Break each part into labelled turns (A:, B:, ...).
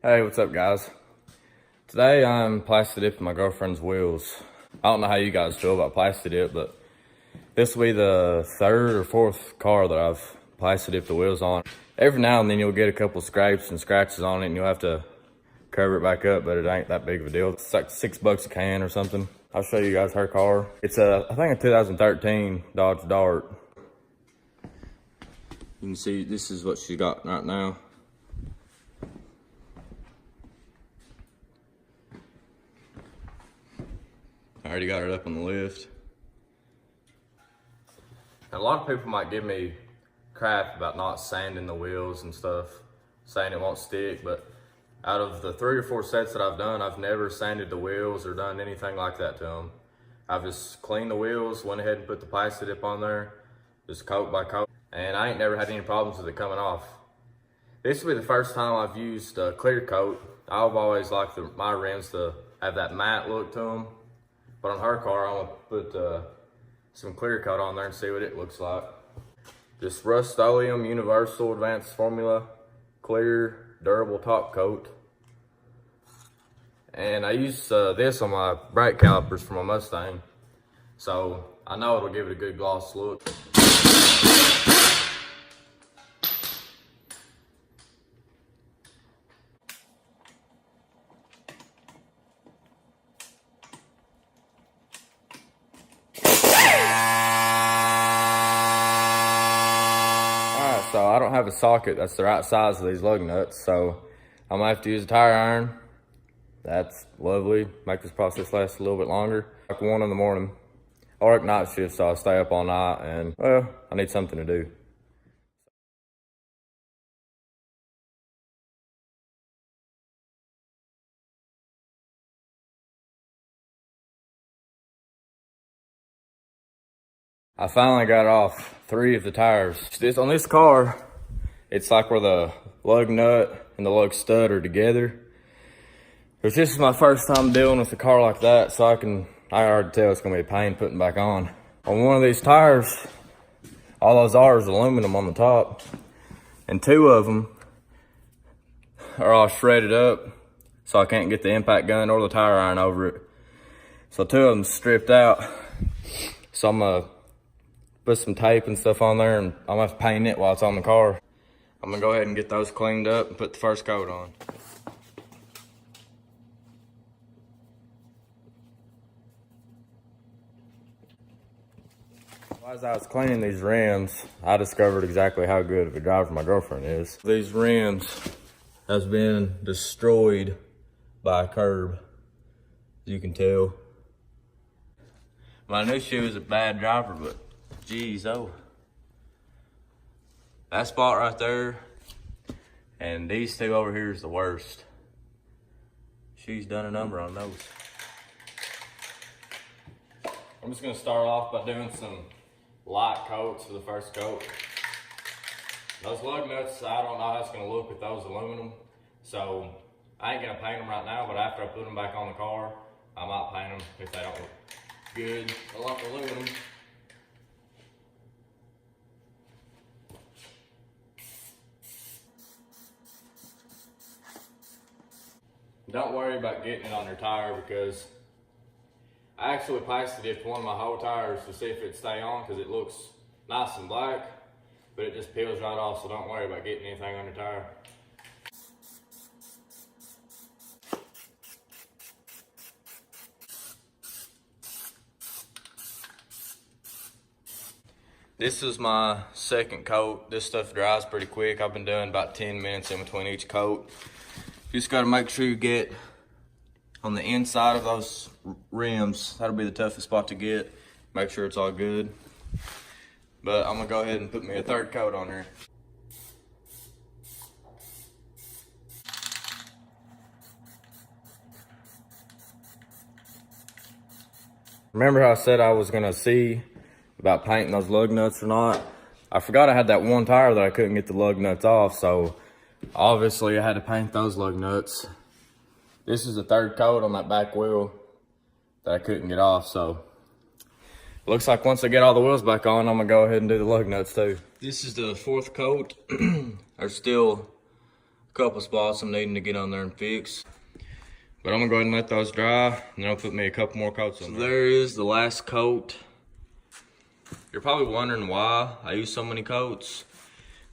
A: Hey, what's up guys? Today I'm plasti dipping my girlfriend's wheels. I don't know how you guys feel about plasti dip, but this will be the third or fourth car that I've plasti dipped the wheels on. Every now and then you'll get a couple scrapes and scratches on it and you'll have to cover it back up, but it ain't that big of a deal. It's like $6 a can or something. I'll show you guys her car. It's I think a 2013 Dodge Dart. You can see this is what she got right now. I already got it up on the lift. And a lot of people might give me crap about not sanding the wheels and stuff, saying it won't stick, but out of the 3 or 4 sets that I've done, I've never sanded the wheels or done anything like that to them. I've just cleaned the wheels, went ahead and put the plasti dip on there, just coat by coat, and I ain't never had any problems with it coming off. This will be the first time I've used a clear coat. I've always liked my rims to have that matte look to them. But on her car, I'm gonna put some clear coat on there and see what it looks like. Just Rust-Oleum Universal Advanced Formula clear durable top coat. And I use this on my brake calipers for my Mustang, so I know it'll give it a good gloss look. So I don't have a socket that's the right size of these lug nuts, so I'm gonna have to use a tire iron. That's lovely. Make this process last a little bit longer. Like 1 in the morning. I work night shift, so I stay up all night and, well, I need something to do. I finally got off 3 of the tires. On this car, it's like where the lug nut and the lug stud are together. But this is my first time dealing with a car like that, so I already tell it's gonna be a pain putting back on. On one of these tires, all those are is aluminum on the top, and 2 of them are all shredded up, so I can't get the impact gun or the tire iron over it. So 2 of them stripped out. So I'm gonna put some tape and stuff on there, and I'm gonna have to paint it while it's on the car. I'm gonna go ahead and get those cleaned up and put the first coat on. As I was cleaning these rims, I discovered exactly how good of a driver my girlfriend is. These rims has been destroyed by a curb, as you can tell. I knew she was a bad driver, but geez, oh. That spot right there, and these 2 over here is the worst. She's done a number on those. I'm just gonna start off by doing some light coats for the first coat. Those lug nuts, I don't know how it's gonna look with those aluminum, so I ain't gonna paint them right now, but after I put them back on the car, I might paint them if they don't look good. I like aluminum. Don't worry about getting it on your tire, because I actually plasti dipped one of my whole tires to see if it'd stay on, because it looks nice and black, but it just peels right off, so don't worry about getting anything on your tire. This is my second coat. This stuff dries pretty quick. I've been doing about 10 minutes in between each coat. You just gotta make sure you get on the inside of those rims. That'll be the toughest spot to get. Make sure it's all good. But I'm gonna go ahead and put me a 3rd coat on there. Remember how I said I was gonna see about painting those lug nuts or not? I forgot I had that one tire that I couldn't get the lug nuts off, so obviously I had to paint those lug nuts. This is the 3rd coat on that back wheel that I couldn't get off, so looks like once I get all the wheels back on, I'm gonna go ahead and do the lug nuts too. This is the 4th coat. There's still Couple spots I'm needing to get on there and fix. But I'm gonna go ahead and let those dry, and then I'll put me a couple more coats on there. There is the last coat. You're probably wondering why I use so many coats.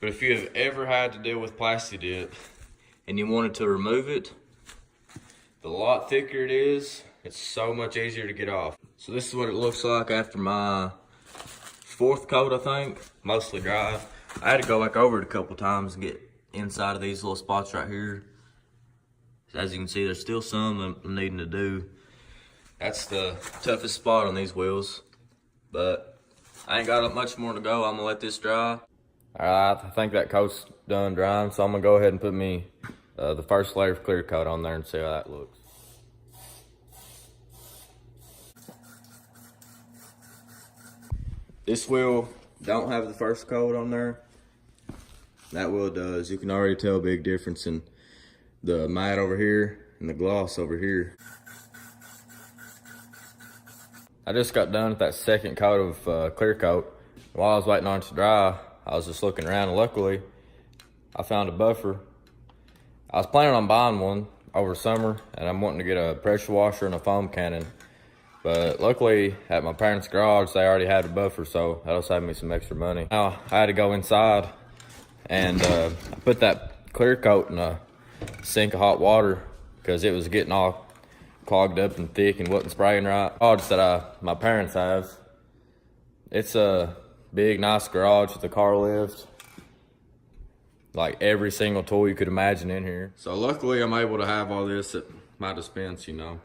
A: But if you have ever had to deal with Plasti Dip and you wanted to remove it, the lot thicker it is, it's so much easier to get off. So this is what it looks like after my 4th coat, I think, mostly dry. I had to go back over it a couple times and get inside of these little spots right here. As you can see, there's still some I'm needing to do. That's the toughest spot on these wheels, but I ain't got much more to go. I'm gonna let this dry. All right, I think that coat's done drying, so I'm gonna go ahead and put me the first layer of clear coat on there and see how that looks. This wheel don't have the first coat on there. That wheel does. You can already tell a big difference in the matte over here and the gloss over here. I just got done with that 2nd coat of clear coat. While I was waiting on it to dry, I was just looking around, and luckily I found a buffer. I was planning on buying one over summer, and I'm wanting to get a pressure washer and a foam cannon. But luckily at my parents' garage, they already had a buffer, so that'll save me some extra money. Now I had to go inside and I put that clear coat in a sink of hot water because it was getting all clogged up and thick and wasn't spraying right. Garage that my parents have, it's a big, nice garage with a car lift. Like every single tool you could imagine in here. So luckily I'm able to have all this at my dispense, you know.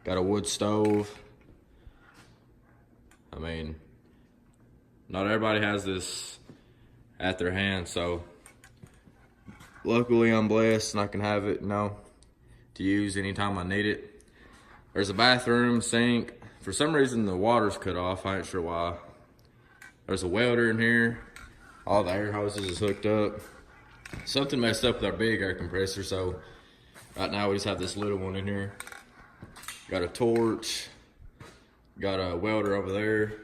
A: Got a wood stove. I mean, not everybody has this at their hand, so luckily I'm blessed and I can have it, you know, to use anytime I need it. There's a bathroom sink. For some reason the water's cut off, I ain't sure why. There's a welder in here. All the air hoses is hooked up. Something messed up with our big air compressor, so right now we just have this little one in here. Got a torch, got a welder over there.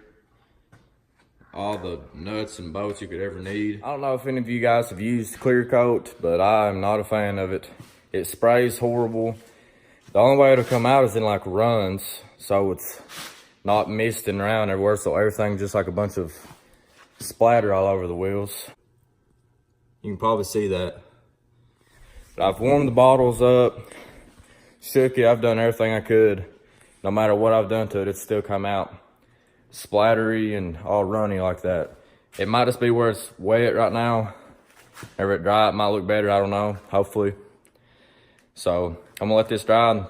A: All the nuts and bolts you could ever need. I don't know if any of you guys have used clear coat, but I am not a fan of it. It sprays horrible. The only way it'll come out is in like runs, so it's not misting around everywhere, so everything's just like a bunch of splatter all over the wheels. You can probably see that. But I've warmed the bottles up, shook it, I've done everything I could. No matter what I've done to it, it's still come out splattery and all runny like that. It might just be where it's wet right now. Whenever it dry, it might look better, I don't know, hopefully. So I'm gonna let this dry and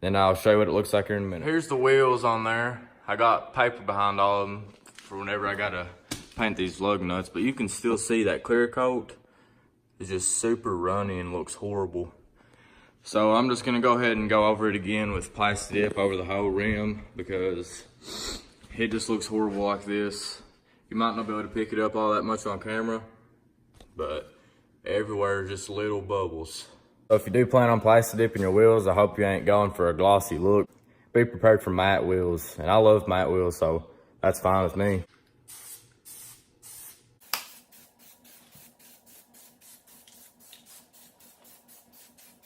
A: then I'll show you what it looks like here in a minute. Here's the wheels on there. I got paper behind all of them for whenever I gotta paint these lug nuts, but you can still see that clear coat is just super runny and looks horrible. So I'm just gonna go ahead and go over it again with Plasti Dip over the whole rim because it just looks horrible like this. You might not be able to pick it up all that much on camera, but everywhere is just little bubbles. So if you do plan on Plasti Dipping your wheels, I hope you ain't going for a glossy look. Be prepared for matte wheels, and I love matte wheels, so that's fine with me.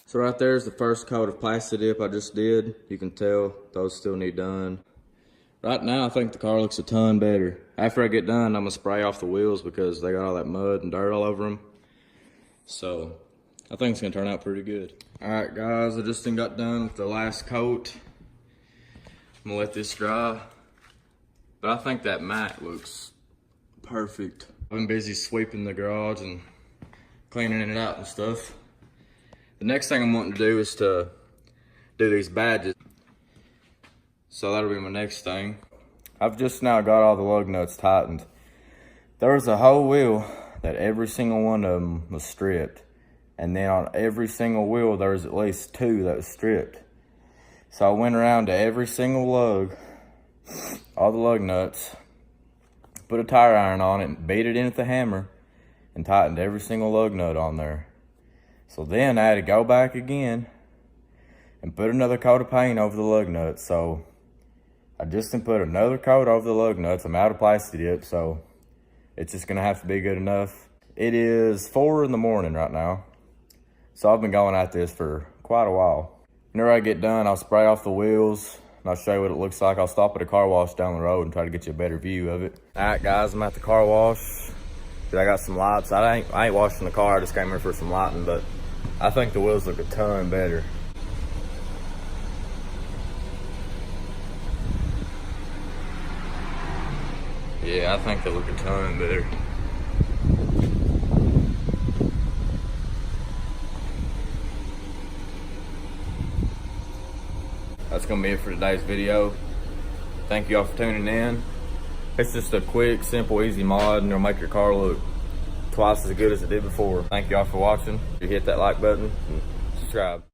A: So right there's the first coat of Plasti Dip I just did. You can tell those still need done. Right now I think the car looks a ton better. After I get done, I'm gonna spray off the wheels because they got all that mud and dirt all over them. So I think it's gonna turn out pretty good. All right guys, I just got done with the last coat. I'm gonna let this dry. But I think that matte looks perfect. I've been busy sweeping the garage and cleaning it out and stuff. The next thing I'm wanting to do is to do these badges. So that'll be my next thing. I've just now got all the lug nuts tightened. There was a whole wheel that every single one of them was stripped. And then on every single wheel, there was at least 2 that was stripped. So I went around to every single lug, all the lug nuts, put a tire iron on it and beat it in with the hammer and tightened every single lug nut on there. So then I had to go back again and put another coat of paint over the lug nuts. So I just put another coat over the lug nuts. I'm out of Plasti Dip, so it's just gonna have to be good enough. It is 4 in the morning right now. So I've been going at this for quite a while. Whenever I get done, I'll spray off the wheels and I'll show you what it looks like. I'll stop at a car wash down the road and try to get you a better view of it. All right, guys, I'm at the car wash. I got some lights. I ain't washing the car, I just came here for some lighting, but I think the wheels look a ton better. Yeah, I think they look a ton better. That's gonna be it for today's video. Thank you all for tuning in. It's just a quick, simple, easy mod, and it'll make your car look twice as good as it did before. Thank you all for watching. You hit that like button and subscribe.